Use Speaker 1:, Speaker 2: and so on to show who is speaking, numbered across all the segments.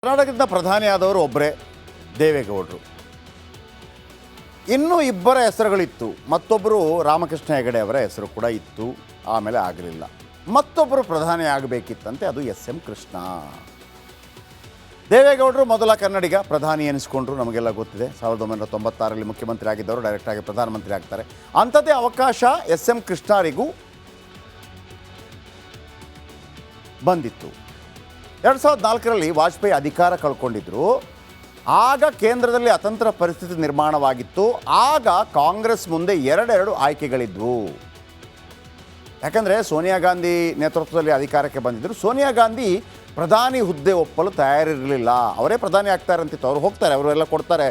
Speaker 1: ಕರ್ನಾಟಕದ ಪ್ರಧಾನಿಯಾದವರು ಒಬ್ಬರೇ, ದೇವೇಗೌಡರು. ಇನ್ನೂ ಇಬ್ಬರ ಹೆಸರುಗಳಿತ್ತು. ಮತ್ತೊಬ್ಬರು ರಾಮಕೃಷ್ಣ ಹೆಗಡೆ ಅವರ ಹೆಸರು ಕೂಡ ಇತ್ತು, ಆಮೇಲೆ ಆಗಲಿಲ್ಲ. ಮತ್ತೊಬ್ಬರು ಪ್ರಧಾನಿ ಆಗಬೇಕಿತ್ತಂತೆ, ಅದು ಎಸ್.ಎಂ. ಕೃಷ್ಣ. ದೇವೇಗೌಡರು ಮೊದಲ ಕನ್ನಡಿಗ ಪ್ರಧಾನಿ ಎನಿಸ್ಕೊಂಡ್ರು, ನಮಗೆಲ್ಲ ಗೊತ್ತಿದೆ. 1996ರಲ್ಲಿ ಮುಖ್ಯಮಂತ್ರಿ ಆಗಿದ್ದವರು ಡೈರೆಕ್ಟಾಗಿ ಪ್ರಧಾನಮಂತ್ರಿ ಆಗ್ತಾರೆ. ಅಂಥದ್ದೇ ಅವಕಾಶ ಎಸ್.ಎಂ. ಕೃಷ್ಣರಿಗೂ ಬಂದಿತ್ತು. 2004ರಲ್ಲಿ ವಾಜಪೇಯಿ ಅಧಿಕಾರ ಕಳ್ಕೊಂಡಿದ್ರು. ಆಗ ಕೇಂದ್ರದಲ್ಲಿ ಅತಂತ್ರ ಪರಿಸ್ಥಿತಿ ನಿರ್ಮಾಣವಾಗಿತ್ತು. ಆಗ ಕಾಂಗ್ರೆಸ್ ಮುಂದೆ ಎರಡೆರಡು ಆಯ್ಕೆಗಳಿದ್ವು. ಯಾಕಂದರೆ ಸೋನಿಯಾ ಗಾಂಧಿ ನೇತೃತ್ವದಲ್ಲಿ ಅಧಿಕಾರಕ್ಕೆ ಬಂದಿದ್ದರು. ಸೋನಿಯಾ ಗಾಂಧಿ ಪ್ರಧಾನಿ ಹುದ್ದೆ ಒಪ್ಪಲು ತಯಾರಿರಲಿಲ್ಲ. ಅವರೇ ಪ್ರಧಾನಿ ಆಗ್ತಾರಂತಿತ್ತು. ಅವರು ಹೋಗ್ತಾರೆ, ಅವರೆಲ್ಲ ಕೊಡ್ತಾರೆ.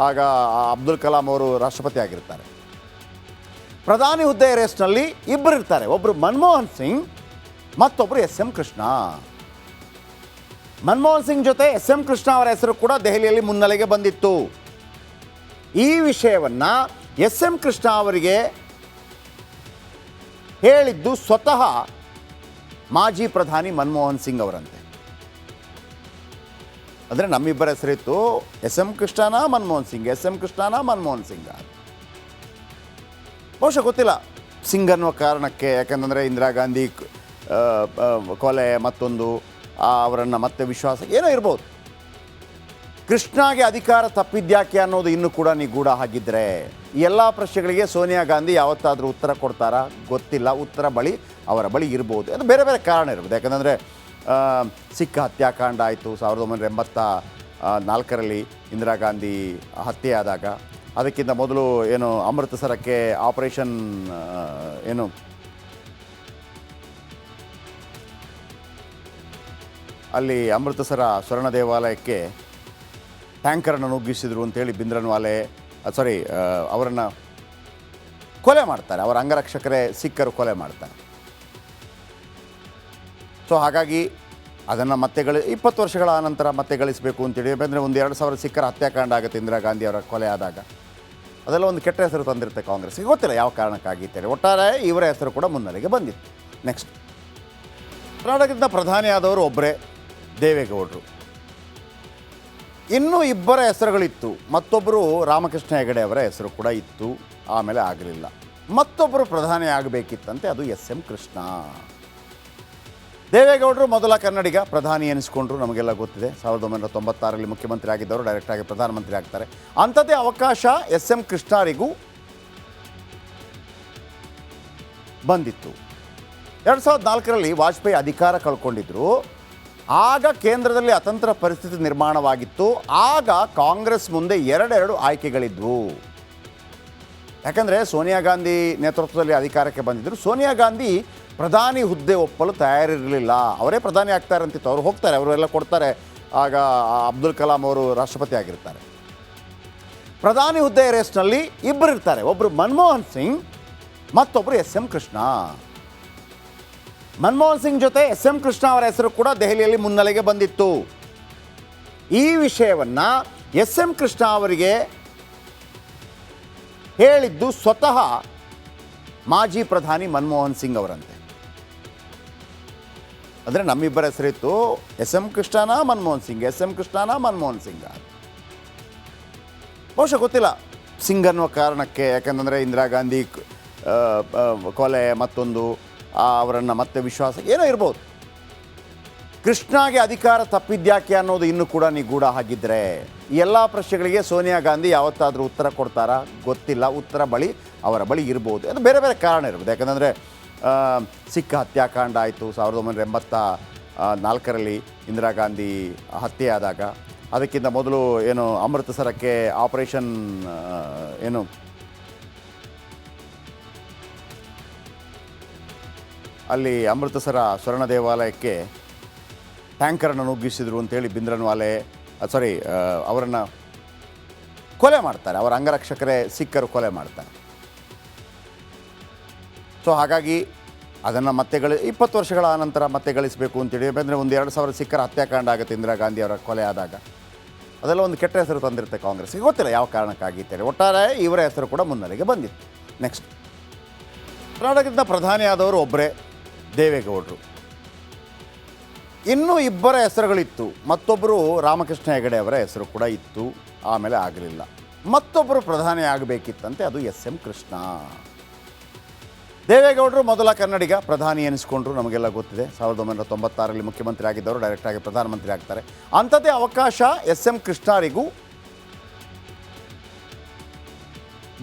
Speaker 1: ಆಗ ಅಬ್ದುಲ್ ಕಲಾಂ ಅವರು ರಾಷ್ಟ್ರಪತಿ ಆಗಿರ್ತಾರೆ. ಪ್ರಧಾನಿ ಹುದ್ದೆ ರೇಸ್ನಲ್ಲಿ ಇಬ್ಬರು ಇರ್ತಾರೆ. ಒಬ್ಬರು ಮನಮೋಹನ್ ಸಿಂಗ್, ಮತ್ತೊಬ್ಬರು ಎಸ್.ಎಂ. ಕೃಷ್ಣ. ಮನಮೋಹನ್ ಸಿಂಗ್ ಜೊತೆ ಎಸ್.ಎಂ. ಕೃಷ್ಣ ಅವರ ಹೆಸರು ಕೂಡ ದೆಹಲಿಯಲ್ಲಿ ಮುನ್ನೆಲೆಗೆ ಬಂದಿತ್ತು. ಈ ವಿಷಯವನ್ನು ಎಸ್.ಎಂ. ಕೃಷ್ಣ ಅವರಿಗೆ ಹೇಳಿದ್ದು ಸ್ವತಃ ಮಾಜಿ ಪ್ರಧಾನಿ ಮನಮೋಹನ್ ಸಿಂಗ್ ಅವರಂತೆ. ಅಂದರೆ ನಮ್ಮಿಬ್ಬರ ಹೆಸರಿತ್ತು, ಎಸ್.ಎಂ. ಕೃಷ್ಣನ ಮನಮೋಹನ್ ಸಿಂಗ್, ಎಸ್.ಎಂ. ಕೃಷ್ಣನ ಮನಮೋಹನ್ ಸಿಂಗ್. ಬಹುಶಃ ಗೊತ್ತಿಲ್ಲ ಸಿಂಗ್ ಅನ್ನುವ ಕಾರಣಕ್ಕೆ. ಯಾಕಂದರೆ ಇಂದಿರಾ ಗಾಂಧಿ ಕೊಲೆ, ಮತ್ತೊಂದು ಅವರನ್ನು ಮತ್ತೆ ವಿಶ್ವಾಸ ಏನೋ ಇರ್ಬೋದು. ಕೃಷ್ಣಗೆ ಅಧಿಕಾರ ತಪ್ಪಿದ್ಯಾಕೆ ಅನ್ನೋದು ಇನ್ನೂ ಕೂಡ ನಿಗೂಢ ಆಗಿದ್ದರೆ, ಈ ಎಲ್ಲ ಪ್ರಶ್ನೆಗಳಿಗೆ ಸೋನಿಯಾ ಗಾಂಧಿ ಯಾವತ್ತಾದರೂ ಉತ್ತರ ಕೊಡ್ತಾರಾ ಗೊತ್ತಿಲ್ಲ. ಉತ್ತರ ಅವರ ಬಳಿ ಇರ್ಬೋದು. ಅದು ಬೇರೆ ಬೇರೆ ಕಾರಣ ಇರ್ಬೋದು. ಯಾಕಂದರೆ ಸಿಖ್ ಹತ್ಯಾಕಾಂಡ ಆಯಿತು 1984ರಲ್ಲಿ ಇಂದಿರಾ ಗಾಂಧಿ ಹತ್ಯೆ ಆದಾಗ. ಅದಕ್ಕಿಂತ ಮೊದಲು ಏನು ಅಮೃತಸರಕ್ಕೆ ಆಪರೇಷನ್ ಏನು ಅಲ್ಲಿ ಅಮೃತಸರ ಸ್ವರ್ಣ ದೇವಾಲಯಕ್ಕೆ ಟ್ಯಾಂಕರನ್ನು ನುಗ್ಗಿಸಿದ್ರು ಅಂತೇಳಿ ಭಿಂದ್ರನ್ವಾಲೆ ಅವರನ್ನು ಕೊಲೆ ಮಾಡ್ತಾರೆ. ಅವರ ಅಂಗರಕ್ಷಕರೇ ಸಿಖ್ಖರು ಕೊಲೆ ಮಾಡ್ತಾರೆ. ಸೊ ಹಾಗಾಗಿ ಅದನ್ನು ಮತ್ತೆ 20 ವರ್ಷಗಳ ನಂತರ ಮತ್ತೆ ಗಳಿಸಬೇಕು ಅಂತೇಳಿ. ಯಾಕಂದರೆ ಒಂದು 2000 ಸಿಖ್ಖರ ಹತ್ಯಾಕಾಂಡ ಆಗುತ್ತೆ ಇಂದಿರಾ ಗಾಂಧಿ ಅವರ ಕೊಲೆ ಆದಾಗ. ಅದೆಲ್ಲ ಒಂದು ಕೆಟ್ಟ ಹೆಸರು ತಂದಿರುತ್ತೆ ಕಾಂಗ್ರೆಸ್ಗೆ. ಗೊತ್ತಿಲ್ಲ ಯಾವ ಕಾರಣಕ್ಕಾಗಿತ್ತೇಳಿ. ಒಟ್ಟಾರೆ ಇವರ ಹೆಸರು ಕೂಡ ಮುನ್ನೆಲೆಗೆ ಬಂದಿತ್ತು. ನೆಕ್ಸ್ಟ್, ಕರ್ನಾಟಕದ ಪ್ರಧಾನಿಯಾದವರು ಒಬ್ಬರೇ, ದೇವೇಗೌಡರು. ಇನ್ನೂ ಇಬ್ಬರ ಹೆಸರುಗಳಿತ್ತು. ಮತ್ತೊಬ್ಬರು ರಾಮಕೃಷ್ಣ ಹೆಗಡೆ ಅವರ ಹೆಸರು ಕೂಡ ಇತ್ತು, ಆಮೇಲೆ ಆಗಲಿಲ್ಲ. ಮತ್ತೊಬ್ಬರು ಪ್ರಧಾನಿ ಆಗಬೇಕಿತ್ತಂತೆ, ಅದು ಎಸ್.ಎಂ. ಕೃಷ್ಣ. ದೇವೇಗೌಡರು ಮೊದಲ ಕನ್ನಡಿಗ ಪ್ರಧಾನಿ ಎನಿಸ್ಕೊಂಡ್ರು, ನಮಗೆಲ್ಲ ಗೊತ್ತಿದೆ. 1996ರಲ್ಲಿ ಮುಖ್ಯಮಂತ್ರಿ ಆಗಿದ್ದವರು ಡೈರೆಕ್ಟಾಗಿ ಪ್ರಧಾನಮಂತ್ರಿ ಆಗ್ತಾರೆ. ಅಂಥದ್ದೇ ಅವಕಾಶ ಎಸ್.ಎಂ. ಕೃಷ್ಣರಿಗೂ ಬಂದಿತ್ತು. 2004ರಲ್ಲಿ ವಾಜಪೇಯಿ ಅಧಿಕಾರ ಕಳ್ಕೊಂಡಿದ್ರು. ಆಗ ಕೇಂದ್ರದಲ್ಲಿ ಅತಂತ್ರ ಪರಿಸ್ಥಿತಿ ನಿರ್ಮಾಣವಾಗಿತ್ತು. ಆಗ ಕಾಂಗ್ರೆಸ್ ಮುಂದೆ ಎರಡೆರಡು ಆಯ್ಕೆಗಳಿದ್ವು. ಯಾಕಂದರೆ ಸೋನಿಯಾ ಗಾಂಧಿ ನೇತೃತ್ವದಲ್ಲಿ ಅಧಿಕಾರಕ್ಕೆ ಬಂದಿದ್ದರು. ಸೋನಿಯಾ ಗಾಂಧಿ ಪ್ರಧಾನಿ ಹುದ್ದೆ ಒಪ್ಪಲು ತಯಾರಿರಲಿಲ್ಲ. ಅವರೇ ಪ್ರಧಾನಿ ಆಗ್ತಾರಂತಿತ್ತು. ಅವರು ಹೋಗ್ತಾರೆ, ಅವರೆಲ್ಲ ಕೊಡ್ತಾರೆ. ಆಗ ಅಬ್ದುಲ್ ಕಲಾಂ ಅವರು ರಾಷ್ಟ್ರಪತಿ ಆಗಿರ್ತಾರೆ. ಪ್ರಧಾನಿ ಹುದ್ದೆ ರೇಸ್ನಲ್ಲಿ ಇಬ್ಬರು ಇರ್ತಾರೆ. ಒಬ್ಬರು ಮನಮೋಹನ್ ಸಿಂಗ್, ಮತ್ತೊಬ್ಬರು ಎಸ್.ಎಂ. ಕೃಷ್ಣ. ಮನಮೋಹನ್ ಸಿಂಗ್ ಜೊತೆ ಎಸ್.ಎಂ. ಕೃಷ್ಣ ಅವರ ಹೆಸರು ಕೂಡ ದೆಹಲಿಯಲ್ಲಿ ಮುನ್ನೆಲೆಗೆ ಬಂದಿತ್ತು. ಈ ವಿಷಯವನ್ನು ಎಸ್.ಎಂ. ಕೃಷ್ಣ ಅವರಿಗೆ ಹೇಳಿದ್ದು ಸ್ವತಃ ಮಾಜಿ ಪ್ರಧಾನಿ ಮನಮೋಹನ್ ಸಿಂಗ್ ಅವರಂತೆ. ಅಂದರೆ ನಮ್ಮಿಬ್ಬರ ಹೆಸರಿತ್ತು, ಎಸ್.ಎಂ. ಕೃಷ್ಣನ ಮನಮೋಹನ್ ಸಿಂಗ್, ಎಸ್.ಎಂ. ಕೃಷ್ಣನ ಮನಮೋಹನ್ ಸಿಂಗ್. ಬಹುಶಃ ಗೊತ್ತಿಲ್ಲ ಸಿಂಗ್ ಅನ್ನುವ ಕಾರಣಕ್ಕೆ. ಯಾಕಂದರೆ ಇಂದಿರಾ ಗಾಂಧಿ ಕೊಲೆ, ಮತ್ತೊಂದು ಅವರನ್ನು ಮತ್ತೆ ವಿಶ್ವಾಸ ಏನೋ ಇರ್ಬೋದು. ಕೃಷ್ಣಗೆ ಅಧಿಕಾರ ತಪ್ಪಿದ್ಯಾಕೆ ಅನ್ನೋದು ಇನ್ನೂ ಕೂಡ ನಿಗೂಢ ಆಗಿದ್ದರೆ, ಈ ಎಲ್ಲ ಪ್ರಶ್ನೆಗಳಿಗೆ ಸೋನಿಯಾ ಗಾಂಧಿ ಯಾವತ್ತಾದರೂ ಉತ್ತರ ಕೊಡ್ತಾರಾ ಗೊತ್ತಿಲ್ಲ. ಉತ್ತರ ಅವರ ಬಳಿ ಇರ್ಬೋದು. ಅದು ಬೇರೆ ಬೇರೆ ಕಾರಣ ಇರ್ಬೋದು. ಯಾಕಂದರೆ ಸಿಖ್ ಹತ್ಯಾಕಾಂಡ ಆಯಿತು 1984ರಲ್ಲಿ ಇಂದಿರಾ ಗಾಂಧಿ ಹತ್ಯೆ ಆದಾಗ. ಅದಕ್ಕಿಂತ ಮೊದಲು ಏನು ಅಮೃತಸರಕ್ಕೆ ಆಪರೇಷನ್ ಏನು ಅಲ್ಲಿ ಅಮೃತಸರ ಸ್ವರ್ಣ ದೇವಾಲಯಕ್ಕೆ ಟ್ಯಾಂಕರನ್ನು ನುಗ್ಗಿಸಿದ್ರು ಅಂತೇಳಿ ಭಿಂದ್ರನ್ವಾಲೆ ಅವರನ್ನು ಕೊಲೆ ಮಾಡ್ತಾರೆ. ಅವರ ಅಂಗರಕ್ಷಕರೇ ಸಿಖ್ಖರು ಕೊಲೆ ಮಾಡ್ತಾರೆ. ಸೊ ಹಾಗಾಗಿ ಅದನ್ನು ಮತ್ತೆ 20 ವರ್ಷಗಳ ನಂತರ ಮತ್ತೆ ಗಳಿಸಬೇಕು ಅಂತೇಳಿ. ಯಾಕಂದರೆ ಒಂದು 2000 ಸಿಖ್ಖರ ಹತ್ಯಾಕಾಂಡ ಆಗುತ್ತೆ ಇಂದಿರಾ ಗಾಂಧಿ ಅವರ ಕೊಲೆ ಆದಾಗ. ಅದೆಲ್ಲ ಒಂದು ಕೆಟ್ಟ ಹೆಸರು ತಂದಿರುತ್ತೆ ಕಾಂಗ್ರೆಸ್ಗೆ. ಗೊತ್ತಿಲ್ಲ ಯಾವ ಕಾರಣಕ್ಕಾಗಿತ್ತೇಳಿ. ಒಟ್ಟಾರೆ ಇವರ ಹೆಸರು ಕೂಡ ಮುನ್ನೆಲೆಗೆ ಬಂದಿತ್ತು. ನೆಕ್ಸ್ಟ್, ಕರ್ನಾಟಕದ ಪ್ರಧಾನಿಯಾದವರು ಒಬ್ಬರೇ, ದೇವೇಗೌಡರು. ಇನ್ನೂ ಇಬ್ಬರ ಹೆಸರುಗಳಿತ್ತು. ಮತ್ತೊಬ್ಬರು ರಾಮಕೃಷ್ಣ ಹೆಗಡೆ ಅವರ ಹೆಸರು ಕೂಡ ಇತ್ತು, ಆಮೇಲೆ ಆಗಲಿಲ್ಲ. ಮತ್ತೊಬ್ಬರು ಪ್ರಧಾನಿ ಆಗಬೇಕಿತ್ತಂತೆ, ಅದು ಎಸ್ ಎಂ ಕೃಷ್ಣ. ದೇವೇಗೌಡರು ಮೊದಲ ಕನ್ನಡಿಗ ಪ್ರಧಾನಿ ಎನಿಸ್ಕೊಂಡ್ರು, ನಮಗೆಲ್ಲ ಗೊತ್ತಿದೆ. 1996ರಲ್ಲಿ ಮುಖ್ಯಮಂತ್ರಿ ಆಗಿದ್ದವರು ಡೈರೆಕ್ಟಾಗಿ ಪ್ರಧಾನಮಂತ್ರಿ ಆಗ್ತಾರೆ. ಅಂಥದ್ದೇ ಅವಕಾಶ ಎಸ್ ಎಂ ಕೃಷ್ಣರಿಗೂ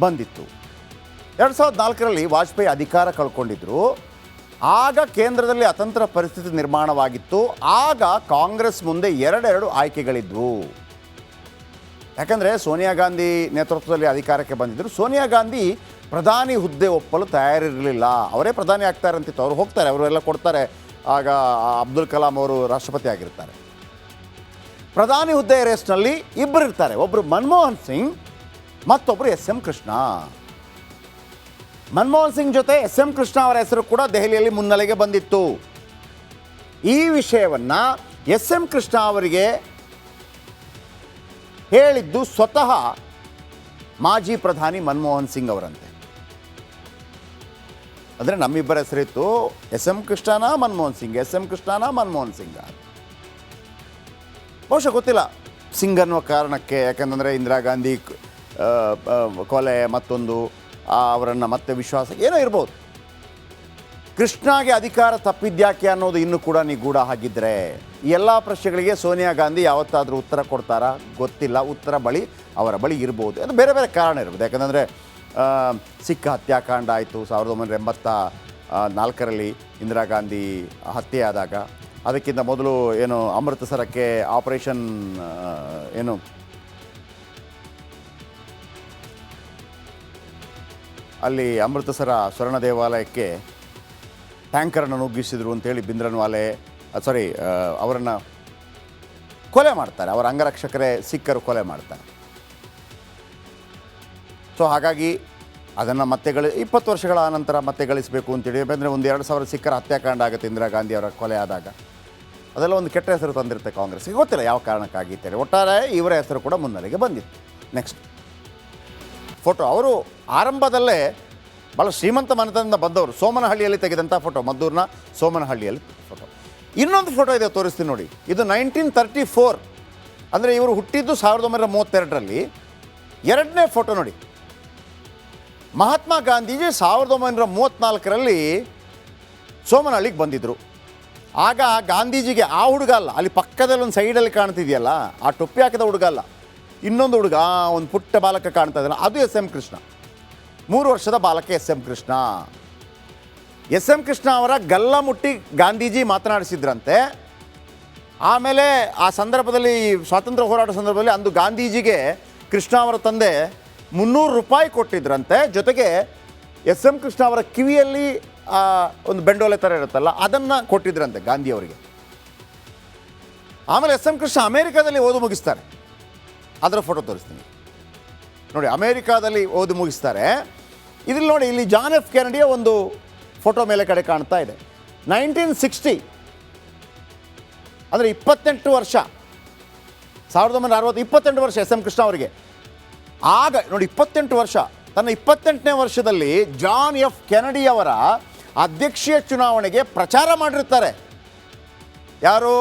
Speaker 1: ಬಂದಿತ್ತು. 2004ರಲ್ಲಿ ವಾಜಪೇಯಿ ಅಧಿಕಾರ ಕಳ್ಕೊಂಡಿದ್ರು. ಆಗ ಕೇಂದ್ರದಲ್ಲಿ ಅತಂತ್ರ ಪರಿಸ್ಥಿತಿ ನಿರ್ಮಾಣವಾಗಿತ್ತು. ಆಗ ಕಾಂಗ್ರೆಸ್ ಮುಂದೆ ಎರಡೆರಡು ಆಯ್ಕೆಗಳಿದ್ವು. ಯಾಕಂದರೆ ಸೋನಿಯಾ ಗಾಂಧಿ ನೇತೃತ್ವದಲ್ಲಿ ಅಧಿಕಾರಕ್ಕೆ ಬಂದಿದ್ದರು. ಸೋನಿಯಾ ಗಾಂಧಿ ಪ್ರಧಾನಿ ಹುದ್ದೆ ಒಪ್ಪಲು ತಯಾರಿರಲಿಲ್ಲ. ಅವರೇ ಪ್ರಧಾನಿ ಆಗ್ತಾರಂತಿತ್ತು. ಅವರು ಹೋಗ್ತಾರೆ, ಅವರೆಲ್ಲ ಕೊಡ್ತಾರೆ. ಆಗ ಅಬ್ದುಲ್ ಕಲಾಂ ಅವರು ರಾಷ್ಟ್ರಪತಿ ಆಗಿರ್ತಾರೆ. ಪ್ರಧಾನಿ ಹುದ್ದೆ ರೇಸ್ನಲ್ಲಿ ಇಬ್ಬರು ಇರ್ತಾರೆ. ಒಬ್ಬರು ಮನಮೋಹನ್ ಸಿಂಗ್, ಮತ್ತೊಬ್ಬರು ಎಸ್ ಎಂ ಕೃಷ್ಣ. ಮನಮೋಹನ್ ಸಿಂಗ್ ಜೊತೆ ಎಸ್ ಎಂ ಕೃಷ್ಣ ಅವರ ಹೆಸರು ಕೂಡ ದೆಹಲಿಯಲ್ಲಿ ಮುನ್ನೆಲೆಗೆ ಬಂದಿತ್ತು. ಈ ವಿಷಯವನ್ನು ಎಸ್ ಎಂ ಕೃಷ್ಣ ಅವರಿಗೆ ಹೇಳಿದ್ದು ಸ್ವತಃ ಮಾಜಿ ಪ್ರಧಾನಿ ಮನಮೋಹನ್ ಸಿಂಗ್ ಅವರಂತೆ. ಅಂದರೆ ನಮ್ಮಿಬ್ಬರ ಹೆಸರಿತ್ತು, ಎಸ್ ಎಂ ಕೃಷ್ಣನ ಮನಮೋಹನ್ ಸಿಂಗ್, ಎಸ್ ಎಂ ಕೃಷ್ಣನ ಮನಮೋಹನ್ ಸಿಂಗ್. ಬಹುಶಃ ಗೊತ್ತಿಲ್ಲ ಸಿಂಗ್ ಅನ್ನುವ ಕಾರಣಕ್ಕೆ, ಯಾಕಂತಂದರೆ ಇಂದಿರಾ ಗಾಂಧಿ ಕೊಲೆ, ಮತ್ತೊಂದು ಅವರನ್ನು ಮತ್ತೆ ವಿಶ್ವಾಸ ಏನೋ ಇರ್ಬೋದು. ಕೃಷ್ಣಾಗೆ ಅಧಿಕಾರ ತಪ್ಪಿದ್ಯಾಕೆ ಅನ್ನೋದು ಇನ್ನೂ ಕೂಡ ನಿಗೂಢ ಆಗಿದ್ದರೆ, ಈ ಎಲ್ಲ ಪ್ರಶ್ನೆಗಳಿಗೆ ಸೋನಿಯಾ ಗಾಂಧಿ ಯಾವತ್ತಾದರೂ ಉತ್ತರ ಕೊಡ್ತಾರಾ ಗೊತ್ತಿಲ್ಲ. ಉತ್ತರ ಅವರ ಬಳಿ ಇರ್ಬೋದು. ಅದು ಬೇರೆ ಬೇರೆ ಕಾರಣ ಇರ್ಬೋದು. ಯಾಕಂದರೆ ಸಿಖ್ ಹತ್ಯಾಕಾಂಡ ಆಯಿತು 1984ರಲ್ಲಿ ಇಂದಿರಾ ಗಾಂಧಿ ಹತ್ಯೆ ಆದಾಗ. ಅದಕ್ಕಿಂತ ಮೊದಲು ಏನು ಅಮೃತಸರಕ್ಕೆ ಆಪರೇಷನ್ ಏನು ಅಲ್ಲಿ ಅಮೃತಸರ ಸ್ವರ್ಣ ದೇವಾಲಯಕ್ಕೆ ಟ್ಯಾಂಕರನ್ನು ನುಗ್ಗಿಸಿದ್ರು ಅಂತೇಳಿ ಬಿಂದ್ರನ್ವಾಲೆ ಅವರನ್ನು ಕೊಲೆ ಮಾಡ್ತಾರೆ. ಅವರ ಅಂಗರಕ್ಷಕರೇ ಸಿಖ್ಖರು ಕೊಲೆ ಮಾಡ್ತಾರೆ. ಸೊ ಹಾಗಾಗಿ ಅದನ್ನು ಮತ್ತೆ 20 ವರ್ಷಗಳ ನಂತರ ಮತ್ತೆ ಗಳಿಸಬೇಕು ಅಂತೇಳಿ, ಯಾಕಂದರೆ ಒಂದು 2000 ಸಿಖ್ಖರ ಹತ್ಯಾಕಾಂಡ ಆಗುತ್ತೆ ಇಂದಿರಾ ಗಾಂಧಿ ಅವರ ಕೊಲೆ ಆದಾಗ. ಅದೆಲ್ಲ ಒಂದು ಕೆಟ್ಟ ಹೆಸರು ತಂದಿರುತ್ತೆ ಕಾಂಗ್ರೆಸ್ಗೆ. ಗೊತ್ತಿಲ್ಲ ಯಾವ ಕಾರಣಕ್ಕಾಗಿತ್ತೇಳಿ. ಒಟ್ಟಾರೆ ಇವರ ಹೆಸರು ಕೂಡ ಮುನ್ನೆಲೆಗೆ ಬಂದಿತ್ತು. ನೆಕ್ಸ್ಟ್ ಫೋಟೋ, ಅವರು ಆರಂಭದಲ್ಲೇ ಭಾಳ ಶ್ರೀಮಂತ ಮನೆತನದಿಂದ ಬಂದವರು. ಸೋಮನಹಳ್ಳಿಯಲ್ಲಿ ತೆಗೆದಂಥ ಫೋಟೋ, ಮದ್ದೂರಿನ ಸೋಮನಹಳ್ಳಿಯಲ್ಲಿ ಫೋಟೋ. ಇನ್ನೊಂದು ಫೋಟೋ ಇದೆ, ತೋರಿಸ್ತೀನಿ ನೋಡಿ. ಇದು 1934, ಅಂದರೆ ಇವರು ಹುಟ್ಟಿದ್ದು 1932ರಲ್ಲಿ. ಎರಡನೇ ಫೋಟೋ ನೋಡಿ. ಮಹಾತ್ಮ ಗಾಂಧೀಜಿ 1934ರಲ್ಲಿ ಸೋಮನಹಳ್ಳಿಗೆ ಬಂದಿದ್ದರು. ಆಗ ಗಾಂಧೀಜಿಗೆ ಆ ಹುಡುಗ ಅಲ್ಲ, ಅಲ್ಲಿ ಪಕ್ಕದಲ್ಲಿ ಒಂದು ಸೈಡಲ್ಲಿ ಕಾಣ್ತಿದೆಯಲ್ಲ, ಆ ಟೊಪ್ಪಿ ಹಾಕಿದ ಹುಡುಗ ಅಲ್ಲ, ಇನ್ನೊಂದು ಹುಡುಗ, ಒಂದು ಪುಟ್ಟ ಬಾಲಕ ಕಾಣ್ತಾ ಇದ್ದಾನೆ, ಅದು ಎಸ್ ಎಂ ಕೃಷ್ಣ. 3 ವರ್ಷದ ಬಾಲಕ S M Krishna. S M Krishna ಅವರ ಗಲ್ಲ ಮುಟ್ಟಿ ಗಾಂಧೀಜಿ ಮಾತನಾಡಿಸಿದ್ರಂತೆ. ಆಮೇಲೆ ಆ ಸಂದರ್ಭದಲ್ಲಿ, ಸ್ವಾತಂತ್ರ್ಯ ಹೋರಾಟ ಸಂದರ್ಭದಲ್ಲಿ, ಅಂದು ಗಾಂಧೀಜಿಗೆ ಕೃಷ್ಣ ಅವರ ತಂದೆ 300 ರೂಪಾಯಿ ಕೊಟ್ಟಿದ್ರಂತೆ. ಜೊತೆಗೆ ಎಸ್ ಎಂ ಕೃಷ್ಣ ಅವರ ಕಿವಿಯಲ್ಲಿ ಒಂದು ಬೆಂಡೋಲೆ ಥರ ಇರುತ್ತಲ್ಲ, ಅದನ್ನು ಕೊಟ್ಟಿದ್ರಂತೆ ಗಾಂಧಿಯವರಿಗೆ. ಆಮೇಲೆ ಎಸ್ ಎಂ ಕೃಷ್ಣ ಅಮೇರಿಕಾದಲ್ಲಿ ಓದು ಮುಗಿಸ್ತಾರೆ. ಅದರ ಫೋಟೋ ತೋರಿಸ್ತೀನಿ ನೋಡಿ. ಅಮೇರಿಕಾದಲ್ಲಿ ಓದಿ ಮುಗಿಸ್ತಾರೆ. ಇದ್ರಲ್ಲಿ ನೋಡಿ, ಇಲ್ಲಿ ಜಾನ್ ಎಫ್ ಕೆನಡಿಯ ಒಂದು ಫೋಟೋ ಮೇಲೆ ಕಡೆ ಕಾಣ್ತಾ ಇದೆ. 1960, ಅಂದರೆ 28 ವರ್ಷ, 1960, 28 ವರ್ಷ ಎಸ್ ಎಂ ಕೃಷ್ಣ ಅವರಿಗೆ. ಆಗ ನೋಡಿ 28 ವರ್ಷ. ತನ್ನ 28ನೇ ವರ್ಷದಲ್ಲಿ ಜಾನ್ ಎಫ್ ಕೆನಡಿಯವರ ಅಧ್ಯಕ್ಷೀಯ ಚುನಾವಣೆಗೆ ಪ್ರಚಾರ ಮಾಡಿರ್ತಾರೆ. ಯಾರು?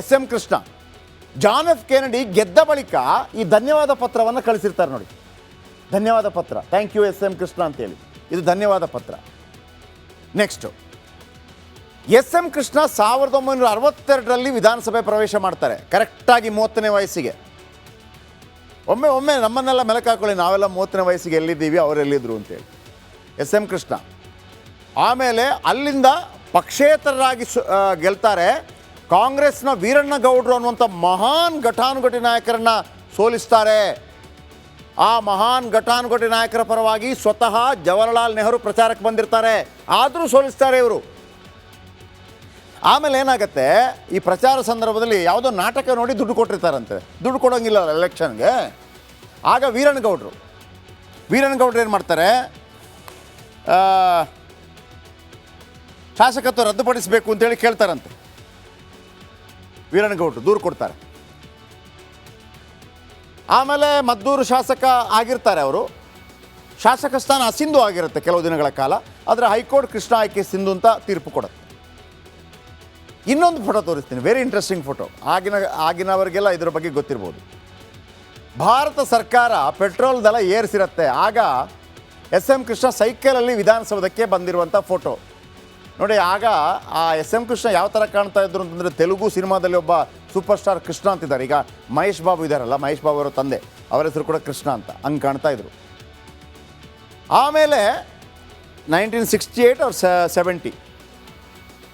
Speaker 1: S M Krishna. John F Kennedy ಗೆದ್ದ ಬಳಿಕ ಈ ಧನ್ಯವಾದ ಪತ್ರವನ್ನು ಕಳಿಸಿರ್ತಾರೆ ನೋಡಿ. ಧನ್ಯವಾದ ಪತ್ರ, thank you S M Krishna ಅಂತೇಳಿ. ಇದು ಧನ್ಯವಾದ ಪತ್ರ. ನೆಕ್ಸ್ಟು, ಎಸ್ ಎಂ ಕೃಷ್ಣ 1962ರಲ್ಲಿ ವಿಧಾನಸಭೆ ಪ್ರವೇಶ ಮಾಡ್ತಾರೆ, ಕರೆಕ್ಟಾಗಿ 30ನೇ ವಯಸ್ಸಿಗೆ. ಒಮ್ಮೆ ನಮ್ಮನ್ನೆಲ್ಲ ಮೆಲಕು ಹಾಕೊಳ್ಳಿ, ನಾವೆಲ್ಲ 30ನೇ ವಯಸ್ಸಿಗೆ ಎಲ್ಲಿದ್ದೀವಿ, ಅವರೆಲ್ಲಿದ್ದರು ಅಂತೇಳಿ. ಎಸ್ ಎಂ ಕೃಷ್ಣ ಆಮೇಲೆ ಅಲ್ಲಿಂದ ಪಕ್ಷೇತರರಾಗಿ ಗೆಲ್ತಾರೆ. ಕಾಂಗ್ರೆಸ್ನ ವೀರಣ್ಣಗೌಡರು ಅನ್ನುವಂಥ ಮಹಾನ್ ಘಟಾನುಘಟಿ ನಾಯಕರನ್ನು ಸೋಲಿಸ್ತಾರೆ. ಆ ಮಹಾನ್ ಘಟಾನುಘಟಿ ನಾಯಕರ ಪರವಾಗಿ ಸ್ವತಃ ಜವಾಹರಲಾಲ್ ನೆಹರು ಪ್ರಚಾರಕ್ಕೆ ಬಂದಿರ್ತಾರೆ, ಆದರೂ ಸೋಲಿಸ್ತಾರೆ ಇವರು. ಆಮೇಲೆ ಏನಾಗುತ್ತೆ, ಈ ಪ್ರಚಾರ ಸಂದರ್ಭದಲ್ಲಿ ಯಾವುದೋ ನಾಟಕ ನೋಡಿ ದುಡ್ಡು ಕೊಟ್ಟಿರ್ತಾರಂತೆ. ದುಡ್ಡು ಕೊಡೋಂಗಿಲ್ಲ ಎಲೆಕ್ಷನ್ಗೆ. ಆಗ ವೀರಣ್ಣಗೌಡರು ಏನು ಮಾಡ್ತಾರೆ, ಶಾಸಕತ್ವ ರದ್ದುಪಡಿಸಬೇಕು ಅಂತೇಳಿ ಕೇಳ್ತಾರಂತೆ. ವೀರಣ್ಣಗೌಡರು ದೂರು ಕೊಡ್ತಾರೆ. ಆಮೇಲೆ ಮದ್ದೂರು ಶಾಸಕ ಆಗಿರ್ತಾರೆ ಅವರು. ಶಾಸಕ ಸ್ಥಾನ ಅಸಿಂಧು ಆಗಿರುತ್ತೆ ಕೆಲವು ದಿನಗಳ ಕಾಲ. ಆದರೆ ಹೈಕೋರ್ಟ್ ಕೃಷ್ಣ ಆಯ್ಕೆ ಸಿಂಧು ಅಂತ ತೀರ್ಪು ಕೊಡುತ್ತೆ. ಇನ್ನೊಂದು ಫೋಟೋ ತೋರಿಸ್ತೀನಿ, ವೆರಿ ಇಂಟ್ರೆಸ್ಟಿಂಗ್ ಫೋಟೋ. ಆಗಿನವರಿಗೆಲ್ಲ ಇದ್ರ ಬಗ್ಗೆ ಗೊತ್ತಿರ್ಬೋದು. ಭಾರತ ಸರ್ಕಾರ ಪೆಟ್ರೋಲ್ ದರ ಏರಿಸಿರುತ್ತೆ. ಆಗ ಎಸ್ ಎಂ ಕೃಷ್ಣ ಸೈಕಲಲ್ಲಿ ವಿಧಾನಸೌಧಕ್ಕೆ ಬಂದಿರುವಂಥ ಫೋಟೋ ನೋಡಿ. ಆಗ ಆ ಎಸ್ ಎಂ ಕೃಷ್ಣ ಯಾವ ಥರ ಕಾಣ್ತಾ ಇದ್ರು ಅಂತಂದರೆ, ತೆಲುಗು ಸಿನಿಮಾದಲ್ಲಿ ಒಬ್ಬ ಸೂಪರ್ ಸ್ಟಾರ್ ಕೃಷ್ಣ ಅಂತಿದ್ದಾರೆ. ಈಗ ಮಹೇಶ್ ಬಾಬು ಇದ್ದಾರಲ್ಲ, ಮಹೇಶ್ ಬಾಬು ಅವರ ತಂದೆ, ಅವರ ಹೆಸರು ಕೂಡ ಕೃಷ್ಣ ಅಂತ, ಹಂಗೆ ಕಾಣ್ತಾ ಇದ್ರು. ಆಮೇಲೆ 1968 or 70